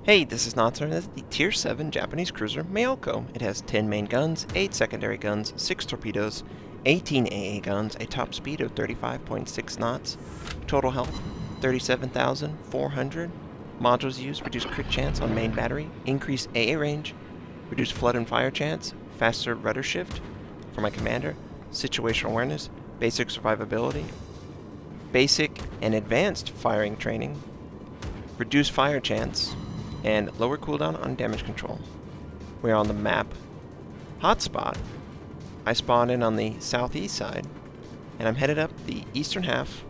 Hey, this is Notser, and this is the Tier 7 Japanese cruiser Myoko. It has 10 main guns, 8 secondary guns, 6 torpedoes, 18 AA guns, a top speed of 35.6 knots, total health 37,400. Modules used: reduce crit chance on main battery, increase AA range, reduce flood and fire chance, faster rudder shift for my commander, situational awareness, basic survivability, basic and advanced firing training, reduce fire chance, and lower cooldown on damage control. We're on the map Hotspot. I spawned in on the southeast side, and I'm headed up the eastern half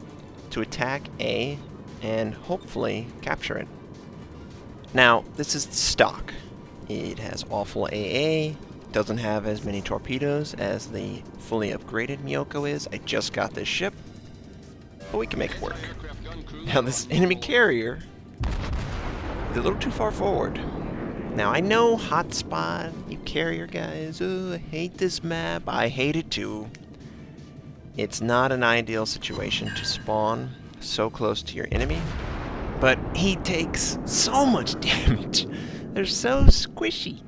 to attack A and hopefully capture it. Now, this is stock. It has awful AA, doesn't have as many torpedoes as the fully upgraded Myoko is. I just got this ship, but we can make it work. Now, this enemy carrier a little too far forward. Now, I know Hotspot, you carrier guys, I hate this map. I hate it too. It's not an ideal situation to spawn so close to your enemy, but he takes so much damage. They're so squishy.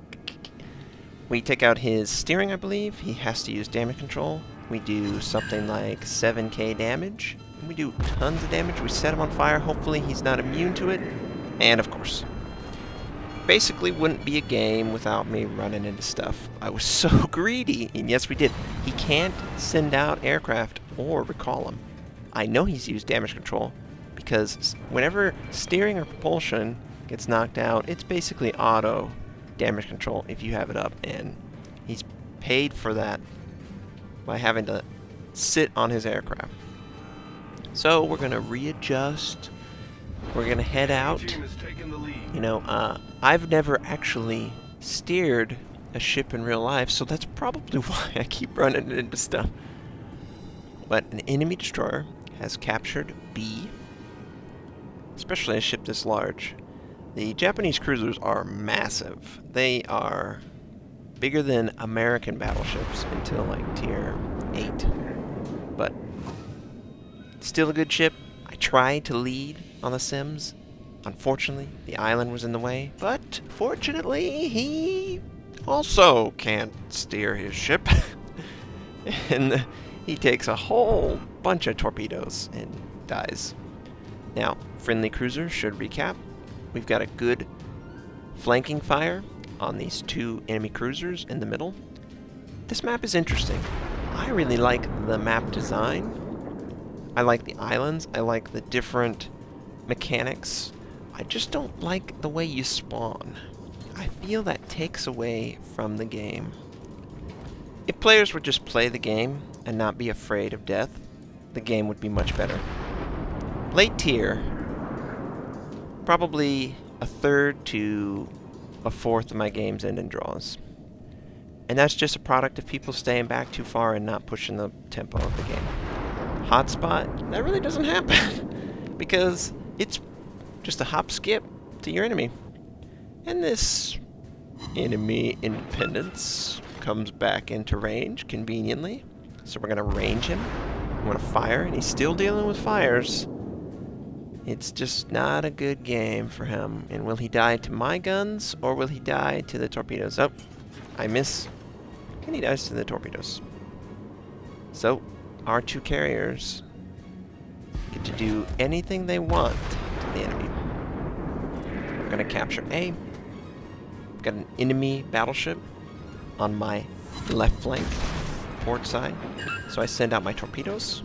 We take out his steering, I believe. He has to use damage control. We do something like 7k damage. We do tons of damage. We set him on fire. Hopefully he's not immune to it. And of course, basically wouldn't be a game without me running into stuff. I was so greedy, and yes, we did. He can't send out aircraft or recall them. I know he's used damage control because whenever steering or propulsion gets knocked out, it's basically auto damage control if you have it up, and he's paid for that by having to sit on his aircraft. So we're going to readjust. We're going to head out. You know, I've never actually steered a ship in real life, so that's probably why I keep running into stuff. But an enemy destroyer has captured B, especially a ship this large. The Japanese cruisers are massive. They are bigger than American battleships until like tier 8. But still a good ship. I tried to lead on the sims. Unfortunately, the island was in the way, but fortunately, he also can't steer his ship. And he takes a whole bunch of torpedoes and dies. Now, friendly cruisers should recap. We've got a good flanking fire on these two enemy cruisers in the middle. This map is interesting. I really like the map design. I like the islands. I like the different mechanics. I just don't like the way you spawn. I feel that takes away from the game. If players would just play the game and not be afraid of death, the game would be much better. Late tier, probably a third to a fourth of my games end in draws. And that's just a product of people staying back too far and not pushing the tempo of the game. Hotspot, that really doesn't happen because it's just a hop skip to your enemy. And this enemy independence comes back into range conveniently. So we're going to range him. We're going to fire, and he's still dealing with fires. It's just not a good game for him. And will he die to my guns, or will he die to the torpedoes? Oh, I miss. And he dies to the torpedoes. So, our two carriers get to do anything they want to the enemy. We're going to capture A. Got an enemy battleship on my left flank, port side. So I send out my torpedoes.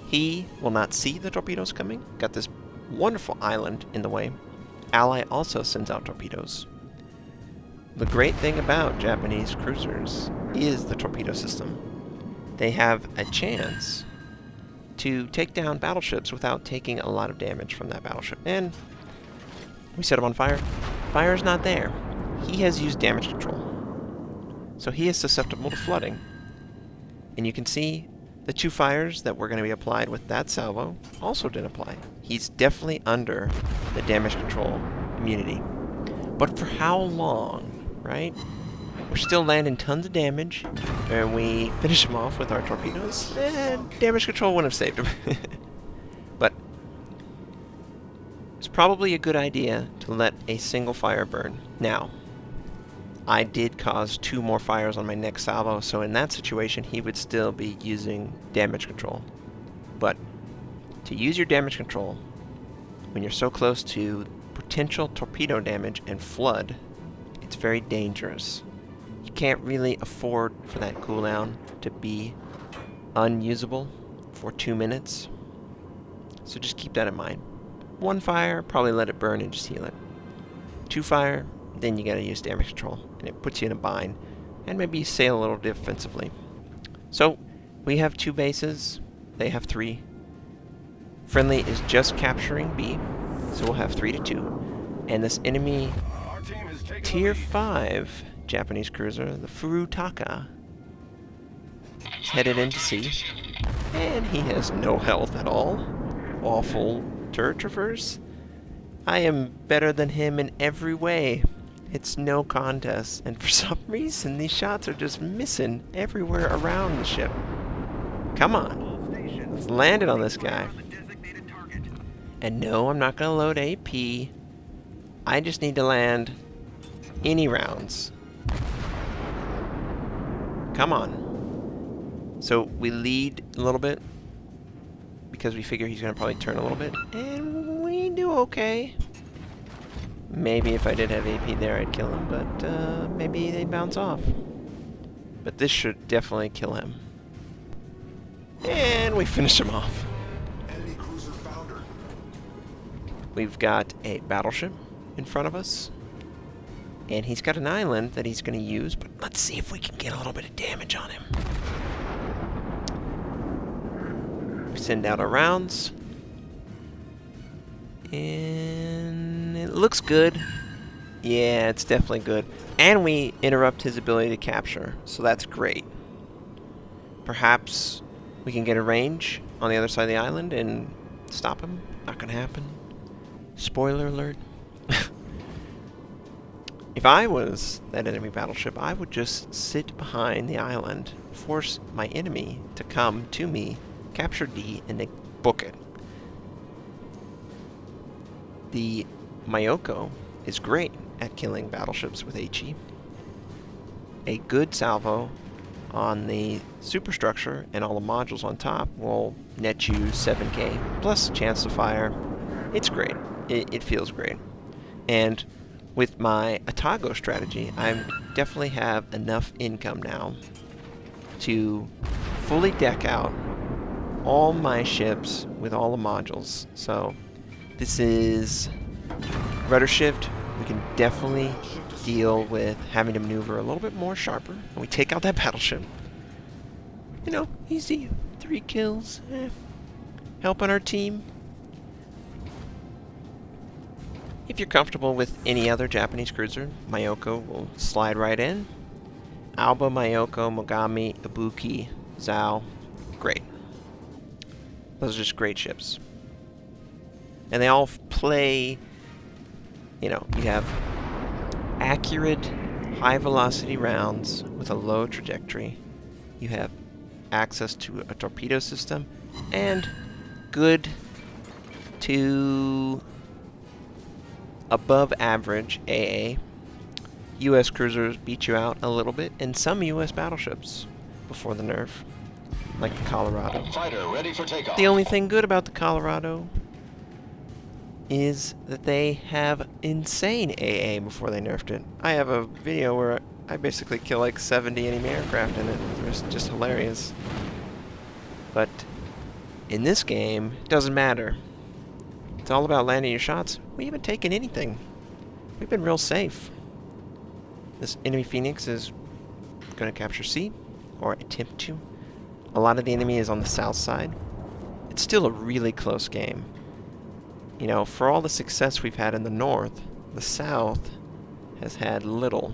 He will not see the torpedoes coming. Got this wonderful island in the way. Ally also sends out torpedoes. The great thing about Japanese cruisers is the torpedo system. They have a chance to take down battleships without taking a lot of damage from that battleship. And we set him on fire. Fire is not there. He has used damage control, so he is susceptible to flooding. And you can see the two fires that were going to be applied with that salvo also didn't apply. He's definitely under the damage control immunity. But for how long, right? We're still landing tons of damage, and we finish him off with our torpedoes, and damage control wouldn't have saved him. But probably a good idea to let a single fire burn. Now, I did cause 2 more fires on my next salvo, so in that situation he would still be using damage control. But to use your damage control when you're so close to potential torpedo damage and flood, it's very dangerous. You can't really afford for that cooldown to be unusable for 2 minutes. So just keep that in mind. 1 fire, probably let it burn and just heal it. 2 fire, then you gotta use damage control, and it puts you in a bind, and maybe you sail a little defensively. So, we have 2 bases, they have 3. Friendly is just capturing B, so we'll have 3-2. And this enemy Tier 5 Japanese cruiser, the Furutaka, is headed into C, and he has no health at all. Awful turret traverse. I am better than him in every way. It's no contest, and for some reason these shots are just missing everywhere around the ship. Come on, let's land it on this guy. And no, I'm not gonna load AP. I just need to land any rounds. Come on. So we lead a little bit because we figure he's gonna probably turn a little bit, and we do okay. Maybe if I did have AP there, I'd kill him, but maybe they bounce off. But this should definitely kill him. And we finish him off. Enemy cruiser foundered. We've got a battleship in front of us, and he's got an island that he's going to use, but let's see if we can get a little bit of damage on him. We send out our rounds, and it looks good. Yeah, it's definitely good. And we interrupt his ability to capture, so that's great. Perhaps we can get a range on the other side of the island and stop him. Not gonna happen. Spoiler alert. If I was that enemy battleship, I would just sit behind the island, force my enemy to come to me, capture D, and then book it. The Myoko is great at killing battleships with HE. A good salvo on the superstructure and all the modules on top will net you 7k plus chance to fire. It's great. It feels great. And with my Atago strategy, I definitely have enough income now to fully deck out all my ships with all the modules. So this is rudder shift. We can definitely deal with having to maneuver a little bit more sharper. And we take out that battleship. You know, easy. 3 kills. Helping our team. If you're comfortable with any other Japanese cruiser, Myoko will slide right in. Alba, Myoko, Mogami, Ibuki, Zao. Great. Those are just great ships. And they all play, you know, you have accurate, high-velocity rounds with a low trajectory. You have access to a torpedo system, and good to above average AA. US cruisers beat you out a little bit, and some US battleships before the nerf, like the Colorado. Fighter ready for takeoff. The only thing good about the Colorado is that they have insane AA before they nerfed it. I have a video where I basically kill like 70 enemy aircraft in it. It was just hilarious. But in this game, it doesn't matter. It's all about landing your shots. We haven't taken anything. We've been real safe. This enemy Phoenix is going to capture C, or attempt to. A lot of the enemy is on the south side. It's still a really close game. You know, for all the success we've had in the north, the south has had little.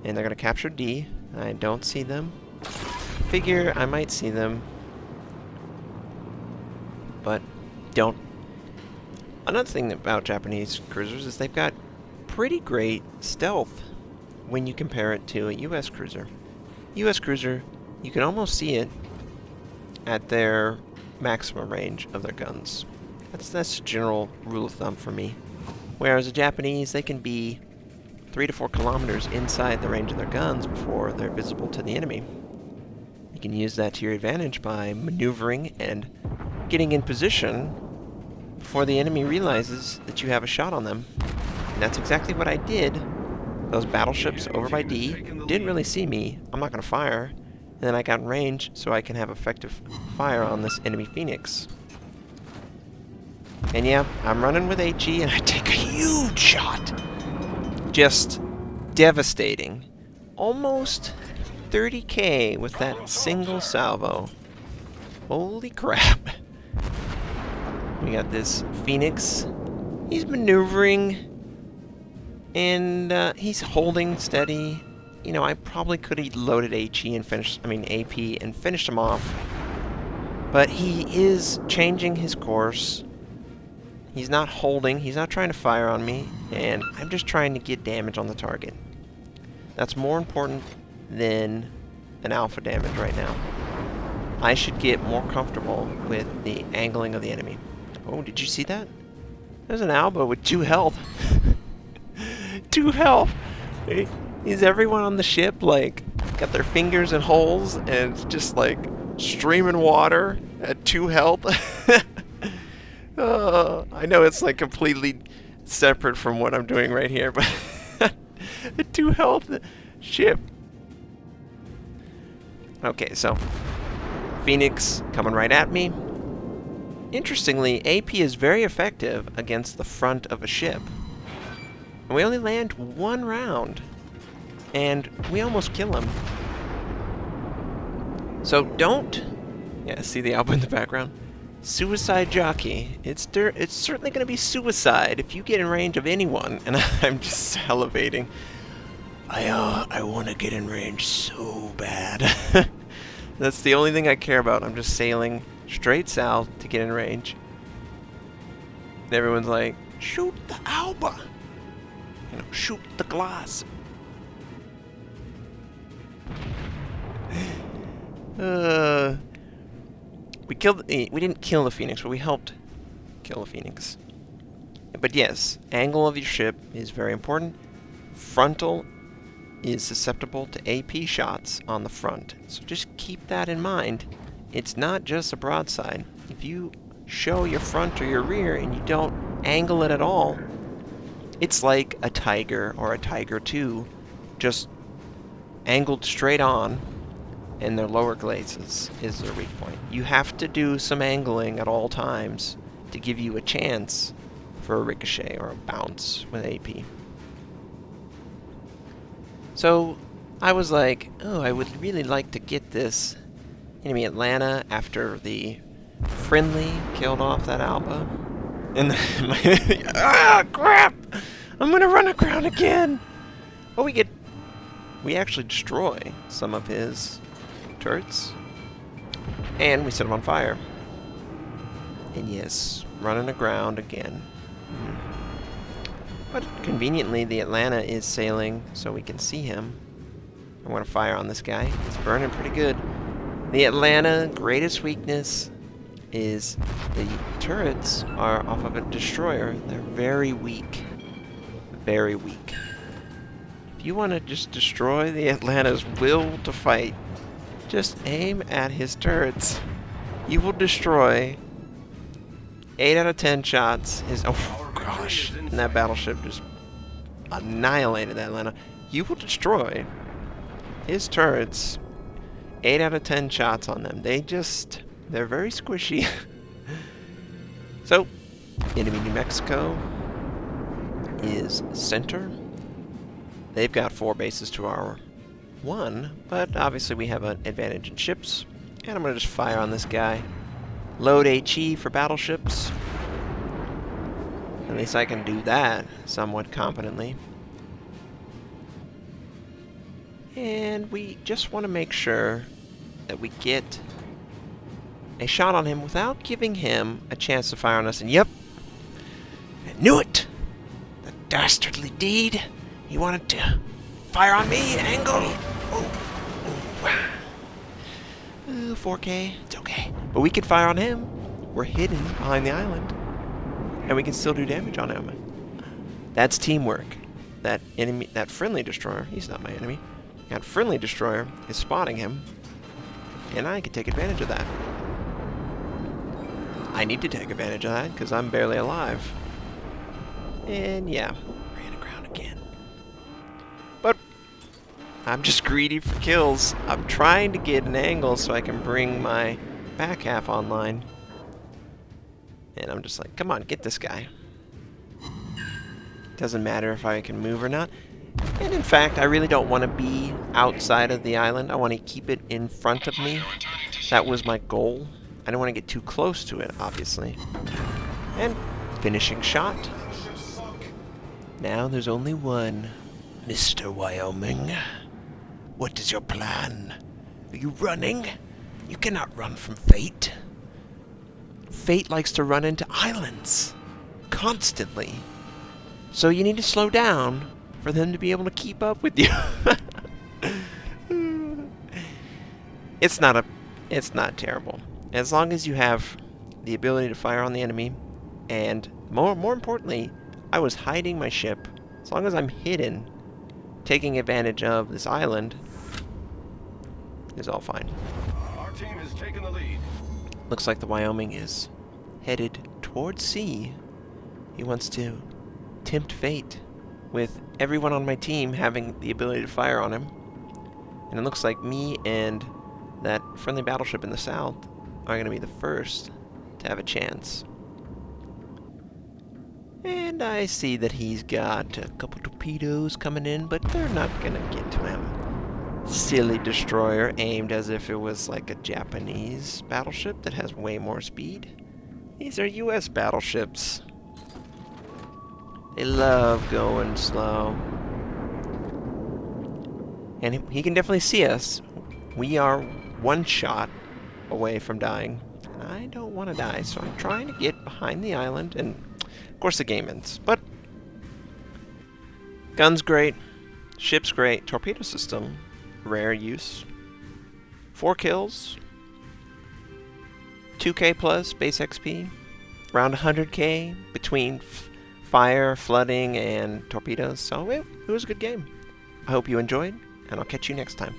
And they're going to capture D. I don't see them. Figure I might see them, but don't. Another thing about Japanese cruisers is they've got pretty great stealth when you compare it to a US cruiser. US cruiser, you can almost see it at their maximum range of their guns. That's a general rule of thumb for me. Whereas the Japanese, they can be 3 to 4 kilometers inside the range of their guns before they're visible to the enemy. You can use that to your advantage by maneuvering and getting in position before the enemy realizes that you have a shot on them. And that's exactly what I did. Those battleships over by D didn't really see me. I'm not going to fire. And then I got in range so I can have effective fire on this enemy Phoenix. And yeah, I'm running with HE and I take a huge shot. Just devastating. Almost 30k with that single salvo. Holy crap. We got this Phoenix. He's maneuvering. And he's holding steady. You know, I probably could have loaded HE and AP and finished him off. But he is changing his course. He's not holding, he's not trying to fire on me, and I'm just trying to get damage on the target. That's more important than an alpha damage right now. I should get more comfortable with the angling of the enemy. Oh, did you see that? There's an Alba with 2 health. 2 health! Is everyone on the ship, like, got their fingers in holes and it's just, like, streaming water at 2 health? I know it's like completely separate from what I'm doing right here, but a 2 health ship. Okay, so Phoenix coming right at me. Interestingly, AP is very effective against the front of a ship. And we only land 1 round, and we almost kill him. So don't... Yeah, see the Alba in the background? Suicide jockey. It's certainly going to be suicide if you get in range of anyone. And I'm just salivating. I want to get in range so bad. That's the only thing I care about. I'm just sailing straight south to get in range. And everyone's like, shoot the Alba. You know, shoot the glass. We didn't kill the Phoenix, but we helped kill the Phoenix. But yes, angle of your ship is very important. Frontal is susceptible to AP shots on the front. So just keep that in mind. It's not just a broadside. If you show your front or your rear and you don't angle it at all, it's like a Tiger or a Tiger II, just angled straight on, and their lower glacis is their weak point. You have to do some angling at all times to give you a chance for a ricochet or a bounce with AP. So I was like, oh, I would really like to get this enemy Atlanta after the friendly killed off that Alba. And crap! I'm gonna run aground again! Oh, we actually destroy some of his turrets. And we set them on fire. And yes, running aground again. But conveniently, the Atlanta is sailing so we can see him. I'm going to fire on this guy. It's burning pretty good. The Atlanta greatest weakness is the turrets are off of a destroyer. They're very weak. Very weak. If you want to just destroy the Atlanta's will to fight, just aim at his turrets. You will destroy 8 out of 10 shots. Oh gosh, and that battleship just annihilated that Atlanta. You will destroy his turrets. 8 out of 10 shots on them. They're very squishy. So, enemy New Mexico is center. They've got 4 bases to our 1, but obviously we have an advantage in ships. And I'm going to just fire on this guy. Load HE for battleships. At least I can do that somewhat competently. And we just want to make sure that we get a shot on him without giving him a chance to fire on us. And yep, I knew it! The dastardly deed! He wanted to fire on me, angle! Oh, 4K, it's okay. But we could fire on him. We're hidden behind the island. and we can still do damage on him. That's teamwork. That enemy, that friendly destroyer, he's not my enemy. That friendly destroyer is spotting him, and I can take advantage of that. I need to take advantage of that because I'm barely alive. And yeah, ran aground again. But I'm just greedy for kills. I'm trying to get an angle so I can bring my back half online. And I'm just like, come on, get this guy. Doesn't matter if I can move or not. And in fact, I really don't want to be outside of the island. I want to keep it in front of me. That was my goal. I don't want to get too close to it, obviously. And finishing shot. Now there's only one. Mr. Wyoming, what is your plan? Are you running? You cannot run from fate. Fate likes to run into islands. Constantly. So you need to slow down for them to be able to keep up with you. It's not terrible. As long as you have the ability to fire on the enemy, and more importantly, I was hiding my ship. As long as I'm hidden, taking advantage of this island, is all fine. Our team has taken the lead. Looks like the Wyoming is headed towards sea. He wants to tempt fate with everyone on my team having the ability to fire on him. And it looks like me and that friendly battleship in the south are going to be the first to have a chance. And I see that he's got a couple torpedoes coming in, but they're not going to get to him. Silly destroyer aimed as if it was like a Japanese battleship that has way more speed. These are US battleships. They love going slow. And he can definitely see us. We are one shot away from dying. And I don't want to die, so I'm trying to get behind the island. And, of course, the game ends. But, gun's great. Ship's great. Torpedo system, rare use. 4 kills. 2k plus base XP. Around 100k between fire, flooding, and torpedoes. So it was a good game. I hope you enjoyed, and I'll catch you next time.